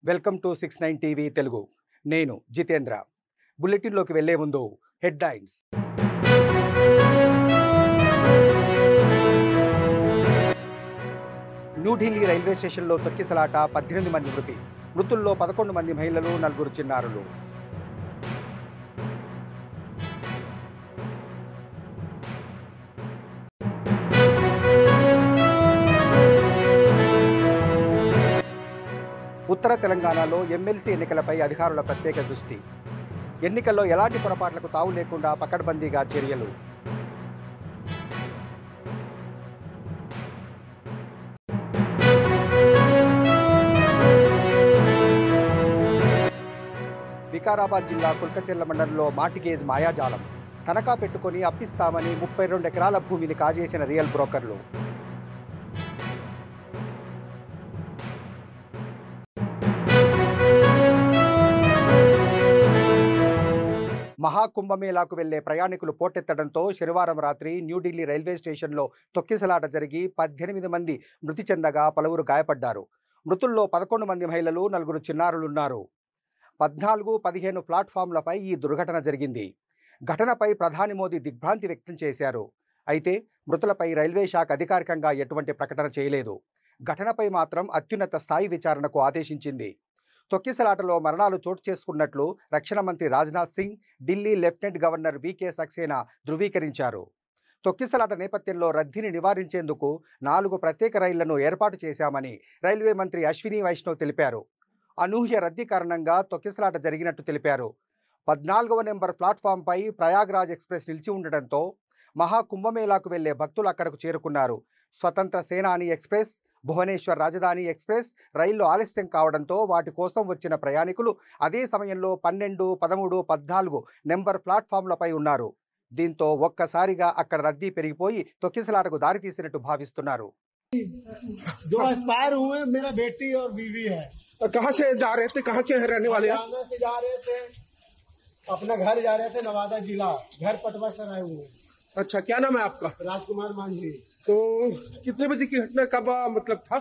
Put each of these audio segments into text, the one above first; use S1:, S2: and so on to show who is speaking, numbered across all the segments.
S1: Welcome to 69 TV Telugu. నేను జితేంద్ర. బులెటిన్లోకి వెళ్లే ముందు హెడ్లైన్స్. న్యూఢిల్లీ రైల్వే స్టేషన్లో తొక్కిసలాట, 18 మంది మృతి. మృతుల్లో 11 మంది మహిళలు, 4 చిన్నారులు. ఉత్తర తెలంగాణలో ఎమ్మెల్సీ ఎన్నికలపై అధికారుల ప్రత్యేక దృష్టి. ఎన్నికల్లో ఎలాంటి పొరపాట్లకు తావు లేకుండా పకడ్బందీగా చర్యలు. వికారాబాద్ జిల్లా కుల్కచెర్ల మండలంలో మార్టిగేజ్ మాయాజాలం. తనఖా పెట్టుకుని అప్పిస్తామని 32 ఎకరాల భూమిని కాజేసిన రియల్ బ్రోకర్లు. మహాకుంభమేళాకు వెళ్లే ప్రయాణికులు పోటెత్తడంతో శనివారం రాత్రి న్యూఢిల్లీ రైల్వే స్టేషన్లో తొక్కిసలాట జరిగి 18 మంది మృతి చెందగా పలువురు గాయపడ్డారు. మృతుల్లో 11 మంది మహిళలు, 4 చిన్నారులున్నారు. 14, 15 ప్లాట్ఫామ్లపై ఈ దుర్ఘటన జరిగింది. ఘటనపై ప్రధాని మోదీ దిగ్భ్రాంతి వ్యక్తం చేశారు. అయితే మృతులపై రైల్వే శాఖ అధికారికంగా ఎటువంటి ప్రకటన చేయలేదు. ఘటనపై మాత్రం అత్యున్నత స్థాయి విచారణకు ఆదేశించింది. తొక్కిసలాటలో మరణాలు చోటు చేసుకున్నట్లు రక్షణ మంత్రి Rajnath Singh, Delhi lieutenant governor VK Saxena ధృవీకరించారు. తొక్కిసలాట నేపథ్యంలో రద్దీని నివారించేందుకు 4 ప్రత్యేక రైళ్లను ఏర్పాటు చేశామని రైల్వే మంత్రి అశ్విని వైష్ణవ్ తెలిపారు. అనూహ్య రద్దీ కారణంగా తొక్కిసలాట జరిగినట్టు తెలిపారు. 14వ నెంబర్ ప్లాట్ఫామ్పై ప్రయాగ్రాజ్ ఎక్స్ప్రెస్ నిలిచి ఉండడంతో మహాకుంభమేళాకు వెళ్లే భక్తులు అక్కడకు చేరుకున్నారు. స్వతంత్ర సేనాని ఎక్స్ప్రెస్, భువనేశ్వర్ రాజధాని ఎక్స్ప్రెస్ రైళ్లు ఆలస్యం కావడంతో వాటి కోసం వచ్చిన ప్రయాణికులు అదే సమయంలో 12, 13, 14 నెంబర్ ప్లాట్ఫామ్లపై ఉన్నారు. దీంతో ఒక్కసారిగా అక్కడ రద్దీ పెరిగిపోయి తొక్కిసలాటకు దారితీసినట్టు భావిస్తున్నారు.
S2: कहाँ से जा रहे थे, कहाँ के रहने वाले हैं?
S3: से जा रहे थे, अपना घर जा रहे थे, नवादा जिला, घर पटवा से आए हुए।
S2: अच्छा, क्या नाम है आपका?
S3: राजकुमार मांझी।
S2: तो कितने बजे की घटना, कब मतलब था?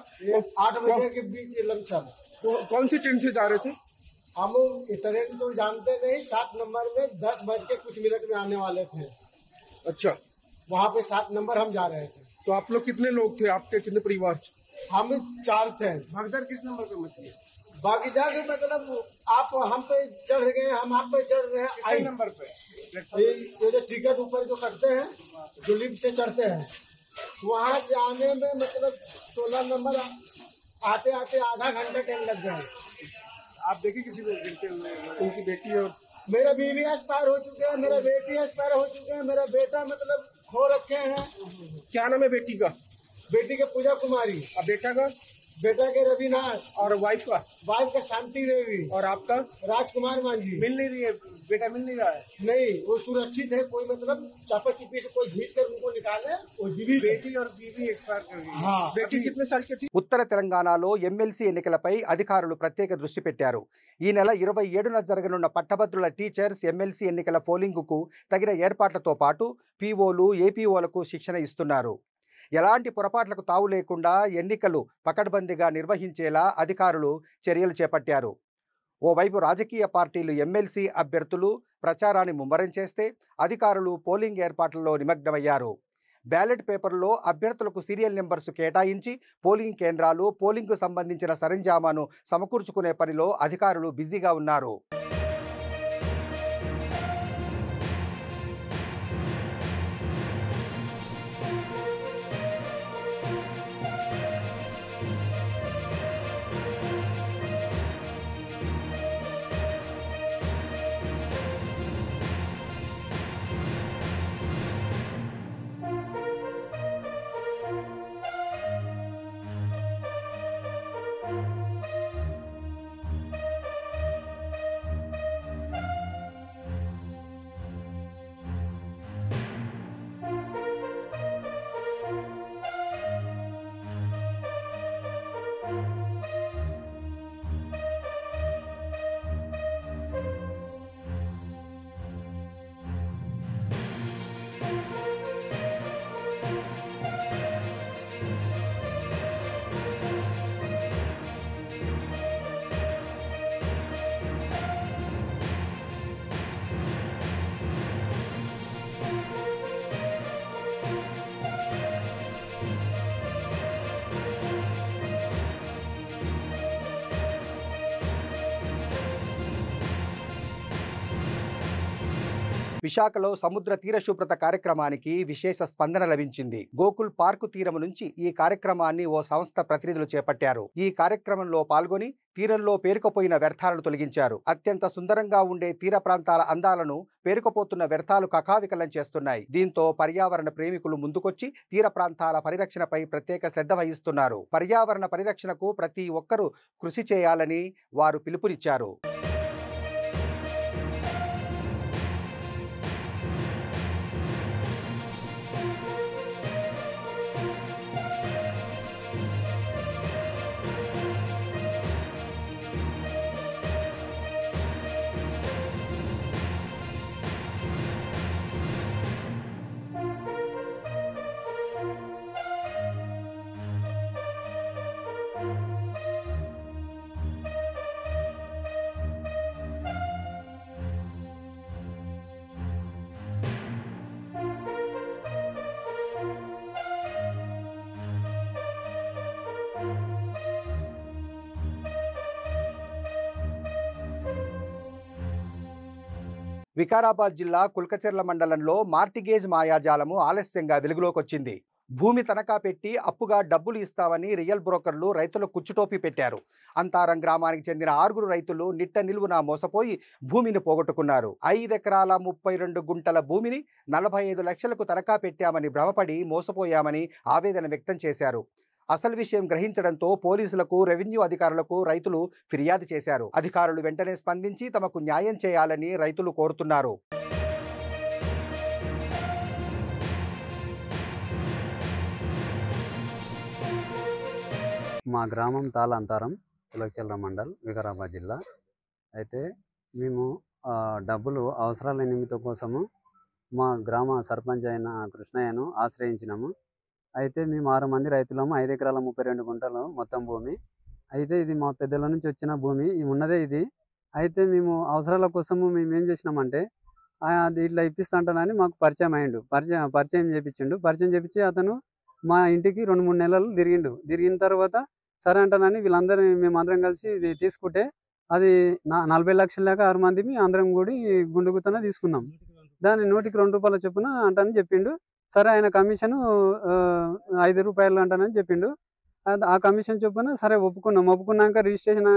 S3: 8 बजे के बीच लमसम।
S2: कौन सी ट्रेन से जा रहे थे?
S3: हम इतने तो जानते नहीं, 7 नंबर में 10 बज के कुछ मिनट में आने वाले थे।
S2: अच्छा,
S3: वहाँ पे 7 नंबर हम जा रहे थे।
S2: तो आप लोग कितने लोग थे, आपके कितने परिवार?
S3: हम 4 थे।
S2: भगदड़ किस नंबर पे मची है?
S3: बाकी जाके मतलब आप हम पे चढ़ गए, हम आप पे चढ़ रहे हैं। आई
S2: नंबर पे
S3: ये जो टिकट ऊपर जो कटते हैं, जो लिफ्ट से चढ़ते हैं, वहाँ से आने में मतलब 16 नंबर आते आते आधा घंटा टाइम लग गया।
S2: आप देखे किसी को गिरते हुए? उनकी बेटी और
S3: मेरा बीवी एक्सपायर हो चुके हैं, मेरा बेटी एक्सपायर हो चुके हैं, मेरा बेटा मतलब खो रखे हैं।
S2: क्या नाम है बेटी का?
S3: बेटी के पूजा कुमारी।
S2: और बेटा का?
S3: बेटा के रविनाश।
S2: और वाइफ का?
S3: वाइफ का शांति देवी।
S2: और आपका?
S3: राजकुमार मांझी।
S2: मिल नहीं रही है, बेटा मिल नहीं रहा है?
S3: नहीं, वो सुरक्षित है, कोई मतलब चापा चिपी से कोई खींच कर उनको निकाले, वो जीवित।
S2: बेटी और बीवी एक्सपायर कर गई।
S3: हाँ,
S2: बेटी कितने साल की थी?
S1: ఉత్తర తెలంగాణలో ఎమ్మెల్సీ ఎన్నికలపై అధికారులు ప్రత్యేక దృష్టి పెట్టారు. ఈ నెల 27న జరగనున్న పట్టభద్రుల టీచర్స్ ఎమ్మెల్సీ ఎన్నికల పోలింగుకు తగిన ఏర్పాట్లతో పాటు పీఓలు, ఏపీఓలకు శిక్షణ ఇస్తున్నారు. ఎలాంటి పొరపాట్లకు తావు లేకుండా ఎన్నికలు పకడ్బందీగా నిర్వహించేలా అధికారులు చర్యలు చేపట్టారు. ఓవైపు రాజకీయ పార్టీలు ఎమ్మెల్సీ అభ్యర్థులు ప్రచారాన్ని ముమ్మరం చేస్తే అధికారులు పోలింగ్ ఏర్పాట్లలో నిమగ్నమయ్యారు. బ్యాలెట్ పేపర్లో అభ్యర్థులకు సీరియల్ నెంబర్స్ కేటాయించి పోలింగ్ కేంద్రాలు, పోలింగ్కు సంబంధించిన సరంజామాను సమకూర్చుకునే పనిలో అధికారులు బిజీగా ఉన్నారు. విశాఖలో సముద్ర తీర శుభ్రత కార్యక్రమానికి విశేష స్పందన లభించింది. గోకుల్ పార్కు తీరం నుంచి ఈ కార్యక్రమాన్ని ఓ సంస్థ ప్రతినిధులు చేపట్టారు. ఈ కార్యక్రమంలో పాల్గొని తీరంలో పేరుకుపోయిన వ్యర్థాలను తొలగించారు. అత్యంత సుందరంగా ఉండే తీర ప్రాంతాల అందాలను పేరుకుపోతున్న వ్యర్థాలు కకావికలం చేస్తున్నాయి. దీంతో పర్యావరణ ప్రేమికులు ముందుకొచ్చి తీర ప్రాంతాల పరిరక్షణపై ప్రత్యేక శ్రద్ధ వహిస్తున్నారు. పర్యావరణ పరిరక్షణకు ప్రతి ఒక్కరూ కృషి చేయాలని వారు పిలుపునిచ్చారు. వికారాబాద్ జిల్లా కుల్కచెర్ల మండలంలో మార్టిగేజ్ మాయాజాలము ఆలస్యంగా వెలుగులోకొచ్చింది. భూమి తనఖా పెట్టి అప్పుగా డబ్బులు ఇస్తామని రియల్ బ్రోకర్లు రైతులకు కుచ్చుటోపీ పెట్టారు. అంతారం గ్రామానికి చెందిన 6 రైతులు నిట్ట నిలువున మోసపోయి భూమిని పోగొట్టుకున్నారు. 5 ఎకరాల 32 గుంటల భూమిని 45 లక్షలకు తనఖా పెట్టామని భ్రమపడి మోసపోయామని ఆవేదన వ్యక్తం చేశారు. అసలు విషయం గ్రహించడంతో పోలీసులకు, రెవెన్యూ అధికారులకు రైతులు ఫిర్యాదు చేశారు. అధికారులు వెంటనే స్పందించి తమకు న్యాయం చేయాలని రైతులు కోరుతున్నారు.
S4: మా గ్రామం తాళంతారం, కుల్కచెర్ల మండల్, వికారాబాద్ జిల్లా. అయితే మేము డబ్బులు అవసరాల నిమిత్తం కోసము మా గ్రామ సర్పంచ్ అయిన కృష్ణయ్యను ఆశ్రయించినాము. అయితే మేము 6 మంది రైతులము. 5 ఎకరాల 32 గుంటలు మొత్తం భూమి. అయితే ఇది మా పెద్దల నుంచి వచ్చిన భూమి ఉన్నదే ఇది. అయితే మేము అవసరాల కోసము మేము ఏం చేసినామంటే అది ఇట్లా ఇప్పిస్తా అంటానని మాకు పరిచయం అయ్యిండు. పరిచయం చేయించిండు. పరిచయం చేయించి అతను మా ఇంటికి 2-3 నెలలు తిరిగిన తర్వాత సరే అంటానని మేమందరం కలిసి ఇది తీసుకుంటే అది 40 లక్షల దాకా 6 మంది అందరం కూడి గుండుగుతన తీసుకున్నాం. దాన్ని 100కి 2 రూపాయల చొప్పున అంటానని చెప్పిండు. సరే ఆయన కమిషను 5 రూపాయలు అంటానని చెప్పిండు. ఆ కమిషన్ చొప్పున సరే ఒప్పుకున్నాక రిజిస్ట్రేషన్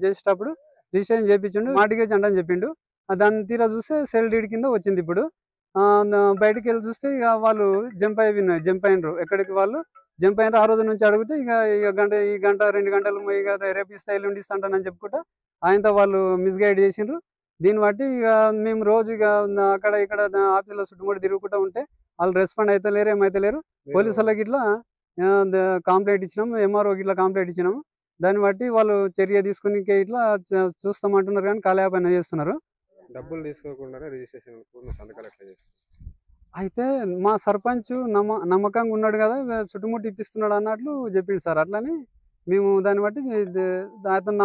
S4: చేసేటప్పుడు రిజిస్ట్రేషన్ చేయించిండు. మార్టిగేజ్ అంటని చెప్పిండు. దాన్ని తీరా చూస్తే సెల్ డీడ్ కింద వచ్చింది. ఇప్పుడు బయటికి వెళ్ళి చూస్తే ఇక వాళ్ళు జంప్ అయినరు. ఎక్కడికి వాళ్ళు జంప్ అయినరు. ఆ రోజు నుంచి అడిగితే ఇక గంట 2 గంటలు ఇక రేపు ఇస్తా ఎల్లుండి ఇస్తా అంటానని చెప్పుకుంటా ఆయనతో వాళ్ళు మిస్గైడ్ చేసిండ్రు. దీన్ని బట్టి ఇక మేము రోజు ఇక అక్కడ ఇక్కడ ఆఫీసులో చుట్టుముట్టు తిరుగుకుంటూ ఉంటే వాళ్ళు రెస్పాండ్ అవుతలేరు, ఏమైతలేరు. పోలీసు వాళ్ళకి ఇట్లా కంప్లైంట్ ఇచ్చినాము, ఎంఆర్ఓకి ఇట్లా కంప్లైంట్ ఇచ్చినాము. దాన్ని బట్టి వాళ్ళు చర్య తీసుకుని ఇట్లా చూస్తామంటున్నారు కానీ కాలయాపన చేస్తున్నారు.
S2: డబ్బులు తీసుకోకుండా రిజిస్ట్రేషన్ సంతకాలు ఎట్లా చేస్తారు?
S4: అయితే మా సర్పంచ్ నమ్మకంగా ఉన్నాడు కదా, చుట్టుముట్టు ఇప్పిస్తున్నాడు అన్నట్లు చెప్పిండు సార్. అట్లని మేము దాన్ని బట్టి అతను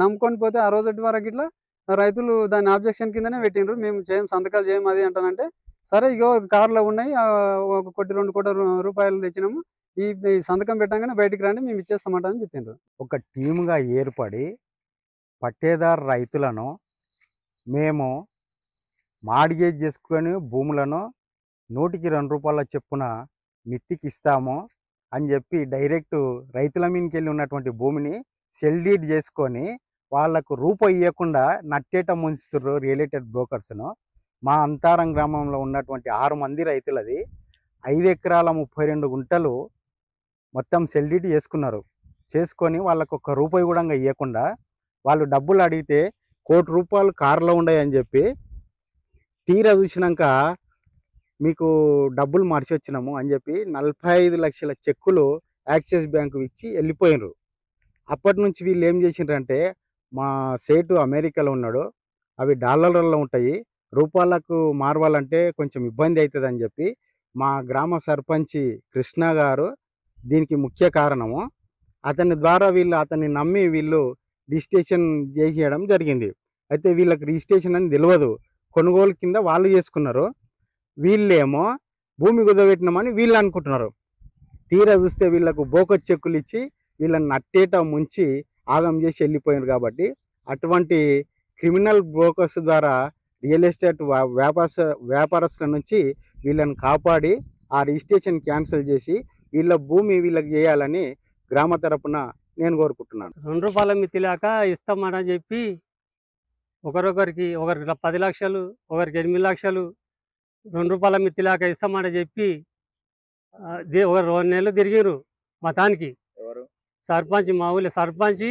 S4: నమ్ముకొని పోతే ఆ రోజు వరకు ఇట్లా రైతులు దాన్ని ఆబ్జెక్షన్ కిందనే పెట్టిండ్రు. మేము సంతకాలు చేయము అది అంటానంటే సరే ఇగో కార్లో ఉన్నాయి 1 కోటి 2 కోట్ల రూపాయలు తెచ్చినాము, ఈ సంతకం పెట్టంగానే బయటికి రండి మేము ఇచ్చేస్తామంటని చెప్పిండ్రు.
S5: ఒక టీముగా ఏర్పడి పట్టేదారు రైతులను మేము మార్టిగేజ్ చేసుకొని భూములను 100కి 2 రూపాయల చొప్పున మిత్తికి ఇస్తాము అని చెప్పి డైరెక్ట్ రైతుల మీదకి వెళ్ళి ఉన్నటువంటి భూమిని సెల్ డీడ్ చేసుకొని వాళ్లకు రూపాయి ఇవ్వకుండా నట్టేట ముంచుతుర్రు రియల్ ఎస్టేట్ బ్రోకర్స్ను. మా అంతారం గ్రామంలో ఉన్నటువంటి 6 మంది రైతులది 5 ఎకరాల 32 గుంటలు మొత్తం సెల్ డీడ్ చేసుకొని వాళ్ళకు 1 రూపాయి కూడా ఇవ్వకుండా వాళ్ళు డబ్బులు అడిగితే 1 కోటి రూపాయలు కారులో ఉన్నాయని చెప్పి తీరా చూసినాక మీకు డబ్బులు మార్చి వచ్చినాము అని చెప్పి 45 లక్షల చెక్కులు యాక్సిస్ బ్యాంకు ఇచ్చి వెళ్ళిపోయినరు. అప్పటి నుంచి వీళ్ళు ఏం చేసిండ్రంటే మా సేటు అమెరికాలో ఉన్నాడు, అవి డాలర్లలో ఉంటాయి, రూపాయలకు మారవాలంటే కొంచెం ఇబ్బంది అవుతుంది అని చెప్పి మా గ్రామ సర్పంచి కృష్ణ గారు దీనికి ముఖ్య కారణము. అతని ద్వారా అతన్ని నమ్మి వీళ్ళు రిజిస్ట్రేషన్ చేసేయడం జరిగింది. అయితే వీళ్ళకి రిజిస్ట్రేషన్ అని తెలియదు, కొనుగోలు కింద వాళ్ళు చేసుకున్నారు. వీళ్ళేమో భూమి కుదబెట్టినామని వీళ్ళు అనుకుంటున్నారు. తీరా చూస్తే వీళ్ళకు బోకస్ చెక్కులు ఇచ్చి వీళ్ళని నట్టేట ముంచి ఆగం చేసి వెళ్ళిపోయారు. కాబట్టి అటువంటి క్రిమినల్ బ్రోకర్స్ ద్వారా రియల్ ఎస్టేట్ వ్యాపారస్తుల నుంచి వీళ్ళని కాపాడి ఆ రిజిస్ట్రేషన్ క్యాన్సిల్ చేసి వీళ్ళ భూమి వీళ్ళకి చేయాలని గ్రామ తరపున నేను కోరుకుంటున్నాను.
S6: ₹2 మిత్తి లేక ఇస్తామని చెప్పి ఒకరికి 10 లక్షలు, ఒకరికి 8 లక్షలు ₹2 మిత్తి లేక ఇస్తామని చెప్పి ఒక 2 నెలలు తిరిగిరు మతానికి. సర్పంచ్, మా ఊళ్ళో సర్పంచ్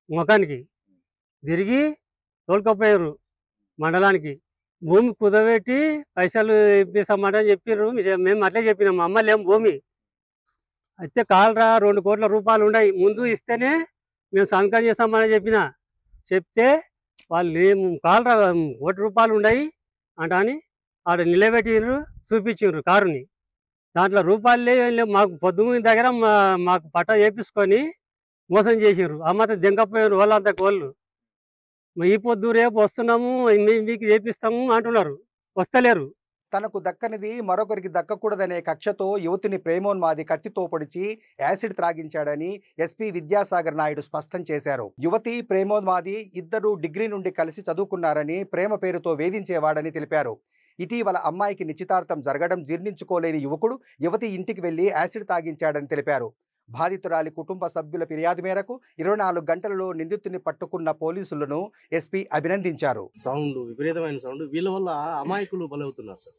S6: ముఖానికి తిరిగి తోలుకపోయారు మండలానికి. భూమి కుదబెట్టి పైసలు ఇప్పిస్తామని చెప్పారు. మేము అట్లే చెప్పినాం, అమ్మలేం భూమి అయితే కాలరా ₹2 కోట్ల ఉన్నాయి, ముందు ఇస్తేనే మేము సంతకం చేస్తామని చెప్తే వాళ్ళు ఏం కాలరా ₹1 ఉన్నాయి అంటని ఆడ నిలబెట్టిండ్రు, చూపించిండ్రు కారుని. దాంట్లో రూపాయలు లేవు. మాకు పొద్దున్న దగ్గర మాకు పట్టా చేపించుకొని మోసం చేసిండ్రు. ఆ మాత్రం దెంకపోయారు వాళ్ళంతా కోళ్ళు. ఈ పొద్దు రేపు వస్తున్నాము మీకు చేపిస్తాము అంటున్నారు, వస్తలేరు.
S1: తనకు దక్కనిది మరొకరికి దక్కకూడదనే కక్షతో యువతిని ప్రేమోన్మాది కత్తితో పొడిచి యాసిడ్ త్రాగించాడని ఎస్పీ విద్యాసాగర్ నాయుడు స్పష్టం చేశారు. యువతి ప్రేమోన్మాది ఇద్దరు డిగ్రీ నుండి కలిసి చదువుకున్నారని, ప్రేమ పేరుతో వేధించేవాడని తెలిపారు. ఇటీవల అమ్మాయికి నిశ్చితార్థం జరగడం జీర్ణించుకోలేని యువకుడు యువతి ఇంటికి వెళ్లి యాసిడ్ తాగించాడని తెలిపారు. బాధితురాలి కుటుంబ సభ్యుల ఫిర్యాదు మేరకు 24 గంటలలో నిందితుని పట్టుకున్న పోలీసులను ఎస్పీ అభినందించారు.
S7: సౌండ్, విపరీతమైన సౌండ్, వీళ్ళ వల్ల అమాయకులు బలవుతున్నారు సార్.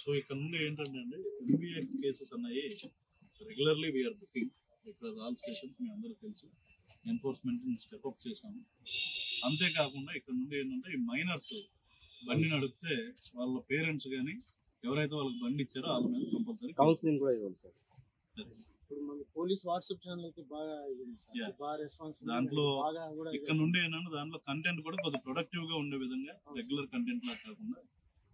S8: సో ఇక్కడ నుండి ఏంటంటే అండి, ఎంబీఏ కేసెస్ అన్నాయి రెగ్యులర్లీ వీఆర్ బుకింగ్ ఇక్కడ ఆల్ స్టేషన్స్. మీ అందరూ తెలుసు, ఎన్ఫోర్స్మెంట్ స్టెప్అప్ చేశాము. అంతేకాకుండా ఇక్కడ నుండి ఏంటంటే ఈ మైనర్స్ బండి నడిపితే వాళ్ళ పేరెంట్స్ కానీ ఎవరైతే వాళ్ళకి బండి ఇచ్చారో వాళ్ళ మీద కంపల్సరీ
S7: కౌన్సిలింగ్ కూడా ఇవ్వాలి సార్.
S3: ఇప్పుడు మన పోలీస్ వాట్సాప్ ఛానల్ అయితే బాగా బాగా రెస్పాన్స్.
S8: దాంట్లో ఇక్కడ నుండి ఏంటంటే దాంట్లో కంటెంట్ కూడా కొద్దిగా ప్రొడక్టివ్ గా ఉండే విధంగా, రెగ్యులర్ కంటెంట్ లా కాకుండా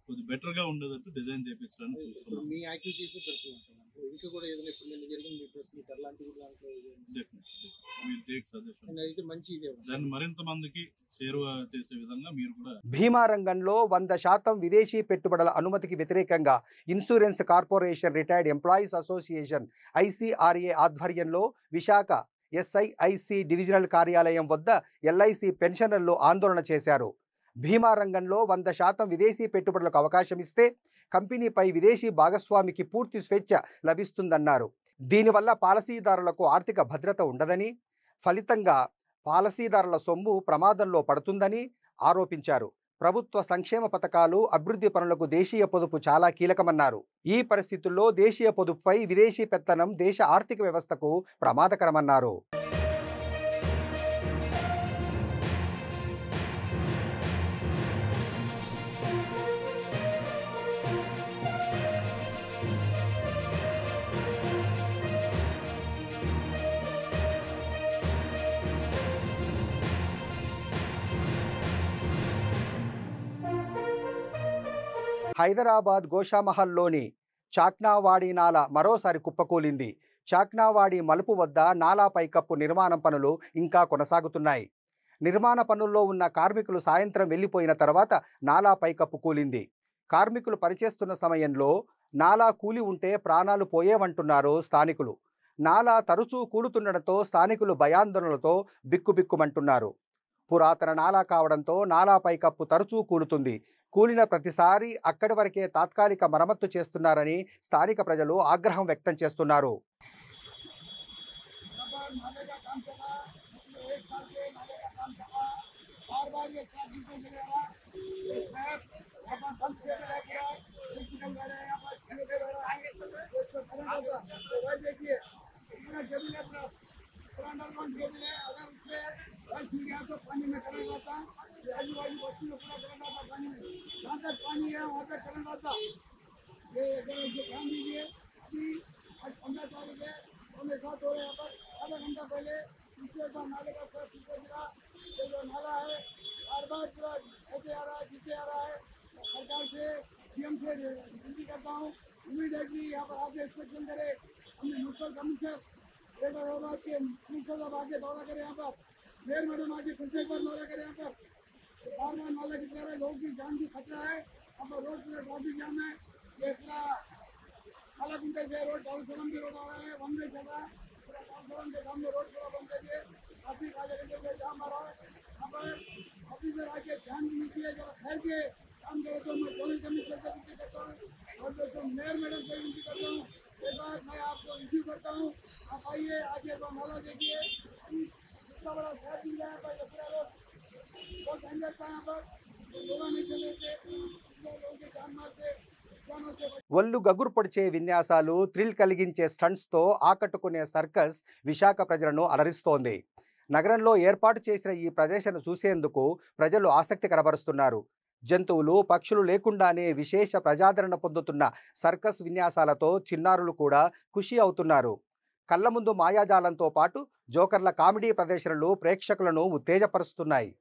S8: కొద్దిగా బెటర్ గా ఉండేటట్టు డిజైన్ చేయించడానికి చూస్తున్నాం.
S3: మీ యాక్టివిటీస్ పెడుతున్నాం సార్. ఇంకా కూడా ఏదైనా ఇప్పుడు నేను జరిగిన ప్రెస్ మీట్ అలాంటివి అయితే మంచి దాన్ని
S8: మరింత మందికి చేరువ చేసే విధంగా మీరు కూడా.
S1: భీమా రంగంలో 100% విదేశీ పెట్టుబడుల అనుమతికి వ్యతిరేకంగా insurance corporation retired employees association ICRA ఆధ్వర్యంలో విశాఖ SIIC డివిజనల్ కార్యాలయం వద్ద LIC పెన్షనర్లు ఆందోళన చేశారు. భీమా రంగంలో 100% విదేశీ పెట్టుబడులకు అవకాశం ఇస్తే కంపెనీపై విదేశీ భాగస్వామికి పూర్తి స్వేచ్ఛ లభిస్తుందన్నారు. దీనివల్ల పాలసీదారులకు ఆర్థిక భద్రత ఉండదని, ఫలితంగా పాలసీదారుల సొమ్ము ప్రమాదంలో పడుతుందని ఆరోపించారు. ప్రభుత్వ సంక్షేమ పథకాలు, అభివృద్ధి పనులకు దేశీయ పొదుపు చాలా కీలకమన్నారు. ఈ పరిస్థితుల్లో దేశీయ పొదుపుపై విదేశీ పెత్తనం దేశ ఆర్థిక వ్యవస్థకు ప్రమాదకరమన్నారు. హైదరాబాద్ గోషామహల్లోని చాక్నావాడి నాలా మరోసారి కుప్పకూలింది. చాక్నావాడి మలుపు వద్ద నాలా పైకప్పు నిర్మాణం పనులు ఇంకా కొనసాగుతున్నాయి. నిర్మాణ పనుల్లో ఉన్న కార్మికులు సాయంత్రం వెళ్లిపోయిన తర్వాత నాలా పైకప్పు కూలింది. కార్మికులు పనిచేస్తున్న సమయంలో నాలా కూలి ఉంటే ప్రాణాలు పోయేవంటున్నారు స్థానికులు. నాలా తరచూ కూలుతుండటంతో స్థానికులు భయాందోళనలతో బిక్కుబిక్కుమంటున్నారు. పురాతన నాలా కావడంతో నాలా పైకప్పు తరచూ కూలుతుంది. కూలిన ప్రతిసారి అక్కడి వరకే తాత్కాలిక మరమ్మత్తు చేస్తున్నారని స్థానిక ప్రజలు ఆగ్రహం వ్యక్తం చేస్తున్నారు.
S2: उम्मीद है कि यहाँ पर आगे इंस्पेक्शन करे, हमने म्यूनसिपल कमिश्नर आगे दौरा करे, यहाँ पर मेयर मैडम आगे फिर से एक बार दौरा करे, यहाँ पर बार बार नाला गिर रहा है, लोगों की जान की खतरा है, यहाँ पर रोड पूरा ट्रैफिक जाम है, ये पूरा काला कुंटे से रोड दारुसलाम भी रोड आ रहा है, वन वे चल रहा है, पूरा दारुसलाम के सामने रोड पूरा बंद करिए, ट्रैफिक आगे घंटे से जाम आ रहा है, यहाँ पर ऑफिसर आके ध्यान नहीं दिए, जरा ठहर के काम करो। तो मैं जोनल कमिश्नर से विनती करता हूँ और दोस्तों मेयर मैडम से विनती करता हूँ, एक बार मैं आपको रिसीव करता हूँ, आप आइए, आके एक बार नाला देखिए। इतना बड़ा शहर मिल रहा है भाई, बहुत डेंजर था यहाँ पर, लोग नहीं चले थे, लोगों के जान मारते, जानों से
S1: ఒళ్ళు గగురు పొడిచే విన్యాసాలు, థ్రిల్ కలిగించే స్టంట్స్తో ఆకట్టుకునే సర్కస్ విశాఖ ప్రజలను అలరిస్తోంది. నగరంలో ఏర్పాటు చేసిన ఈ ప్రదర్శన చూసేందుకు ప్రజలు ఆసక్తి కనబరుస్తున్నారు. జంతువులు, పక్షులు లేకుండానే విశేష ప్రజాదరణ పొందుతున్న సర్కస్ విన్యాసాలతో చిన్నారులు కూడా ఖుషి అవుతున్నారు. కళ్ళ ముందు మాయాజాలంతో పాటు జోకర్ల కామెడీ ప్రదర్శనలు ప్రేక్షకులను ఉత్తేజపరుస్తున్నాయి.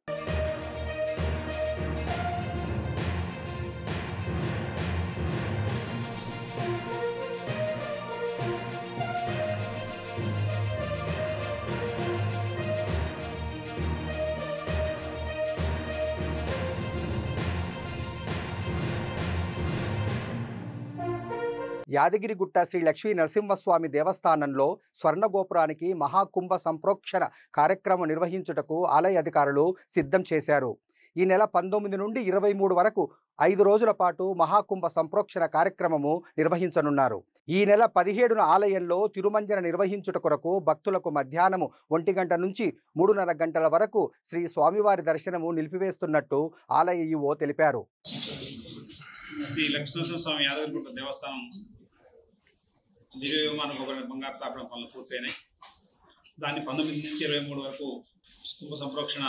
S1: యాదగిరిగుట్ట శ్రీ లక్ష్మీ నరసింహస్వామి దేవస్థానంలో స్వర్ణగోపురానికి మహాకుంభ సంప్రోక్షణ కార్యక్రమం నిర్వహించుటకు ఆలయ అధికారులు సిద్ధం చేశారు. ఈ నెల 19 నుండి 23 వరకు 5 రోజుల పాటు మహాకుంభ సంప్రోక్షణ కార్యక్రమము నిర్వహించనున్నారు. ఈ నెల 17న ఆలయంలో తిరుమంజన నిర్వహించుట కొరకు భక్తులకు మధ్యాహ్నము 1 గంట నుంచి 3:30 గంటల వరకు శ్రీ స్వామివారి దర్శనము నిలిపివేస్తున్నట్టు ఆలయ ఈవో తెలిపారు.
S9: శ్రీ లక్ష్మీనరసింహస్వామి యాదగిరిగుట్ట దేవస్థానం దివ్య విమాన గోపురం బంగారు తాపడం పనులు పూర్తయినాయి. దాన్ని 19 నుంచి 23 వరకు కుంభ సంప్రోక్షణ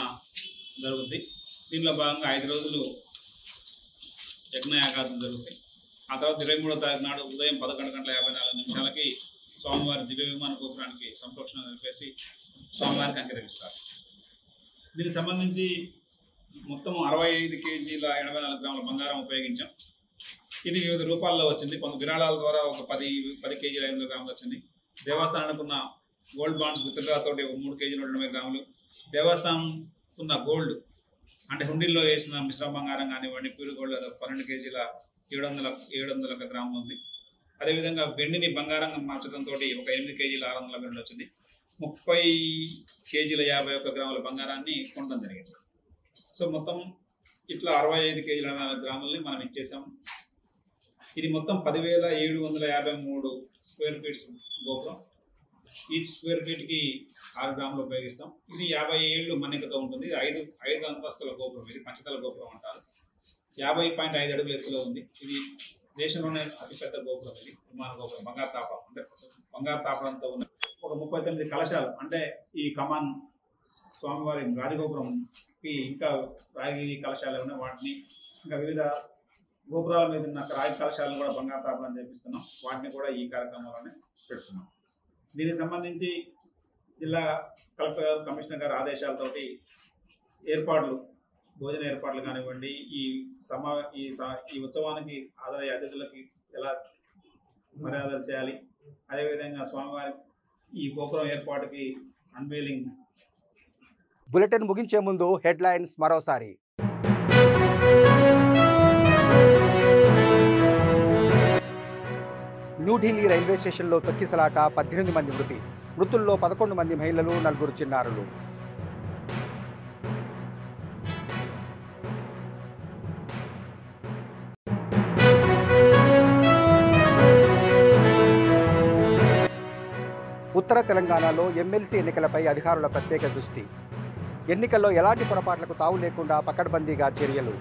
S9: జరుగుతుంది. దీనిలో భాగంగా 5 రోజులు యజ్ఞయాగాదులు జరుగుతాయి. ఆ తర్వాత 23వ తారీఖు నాడు ఉదయం 11:54 స్వామివారి దివ్య విమాన గోపురానికి సంప్రోక్షణ జరిపేసి స్వామివారికి అంకితమిస్తారు. దీనికి సంబంధించి మొత్తం 65 కేజీల 84 గ్రాముల బంగారం ఉపయోగించాం. ఇది వివిధ రూపాల్లో వచ్చింది. కొంత విరాళాల ద్వారా ఒక 10 కేజీల 500 గ్రాములు వచ్చింది. దేవస్థానానికి ఉన్న గోల్డ్ బాండ్స్ విత్డ్రాతోటి 3 కేజీల 120 గ్రాములు, దేవస్థానం ఉన్న గోల్డ్ అంటే హుండీల్లో వేసిన మిశ్రమ బంగారం కానివ్వండి, ప్యూర్ గోల్డ్ 12 కేజీల 700 గ్రాములు ఉంది. అదేవిధంగా వెండిని బంగారంగా మార్చడంతో ఒక 8 కేజీల 600 గ్రాములు వచ్చింది. 30 కేజీల 51 గ్రాముల బంగారాన్ని కొనడం జరిగింది. సో మొత్తం ఇట్లా 65 కేజీల 4 గ్రాములని మనం ఇచ్చేసాం. ఇది మొత్తం 10,753 స్క్వేర్ ఫీట్స్ గోపురం. ఈచ్ స్క్వేర్ ఫీట్కి 6 గ్రాములు ఉపయోగిస్తాం. ఇది 50 ఏళ్ళు మన్నికతో ఉంటుంది. 5 అంతస్తుల గోపురం. ఇది పంచతల గోపురం అంటారు. 50.5 అడుగుల ఎత్తులో ఉంది. ఇది దేశంలోనే అతిపెద్ద గోపురం. ఇది విమాన గోపురం, బంగారు తాపం అంటే బంగారు తాపడంతో ఉన్న ఒక 39 కలశాలు అంటే ఈ కమాన్ స్వామివారి రాజగోపురంకి ఇంకా రాగి కలశాలు ఉన్నాయి. వాటిని ఇంకా వివిధ గోపురాల మీద ఉన్న రాగి కలశాలను కూడా బంగారు తాపడం చేపిస్తున్నాం. వాటిని కూడా ఈ కార్యక్రమంలోనే పెడుతున్నాం. దీనికి సంబంధించి జిల్లా కలెక్టర్ గారు, కమిషనర్ గారు ఆదేశాలతోటి ఏర్పాట్లు, భోజన ఏర్పాట్లు కానివ్వండి, ఈ ఉత్సవానికి హాజరయ్యే అతిథులకి ఎలా మర్యాదలు చేయాలి, అదేవిధంగా స్వామివారి ఈ గోపురం ఏర్పాటుకి అన్వీలింగ్.
S1: బులెటిన్ ముగించే ముందు హెడ్లైన్స్ మరోసారి. న్యూఢిల్లీ రైల్వే స్టేషన్లో తొక్కిసలాట, 18 మంది మృతి. మృతుల్లో 11 మంది మహిళలు, 4 చిన్నారులు. ఉత్తర తెలంగాణలో ఎమ్మెల్సీ ఎన్నికలపై అధికారుల ప్రత్యేక దృష్టి. ఎన్నికల్లో ఎలాంటి పొరపాట్లకు తావు లేకుండా పకడ్బందీగా చర్యలు.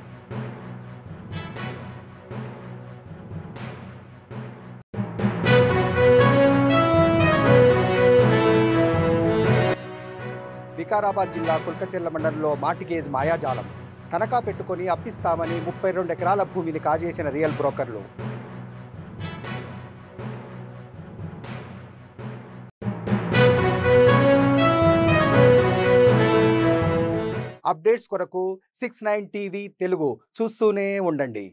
S1: వికారాబాద్ జిల్లా కుల్కచెర్ల మండలంలో మార్టిగేజ్ మాయాజాలం. తనఖా పెట్టుకొని అప్పిస్తామని 32 ఎకరాల భూమిని కాజేసిన రియల్ బ్రోకర్లు. అప్డేట్స్ కొరకు 69 టీవీ తెలుగు చూస్తూనే ఉండండి.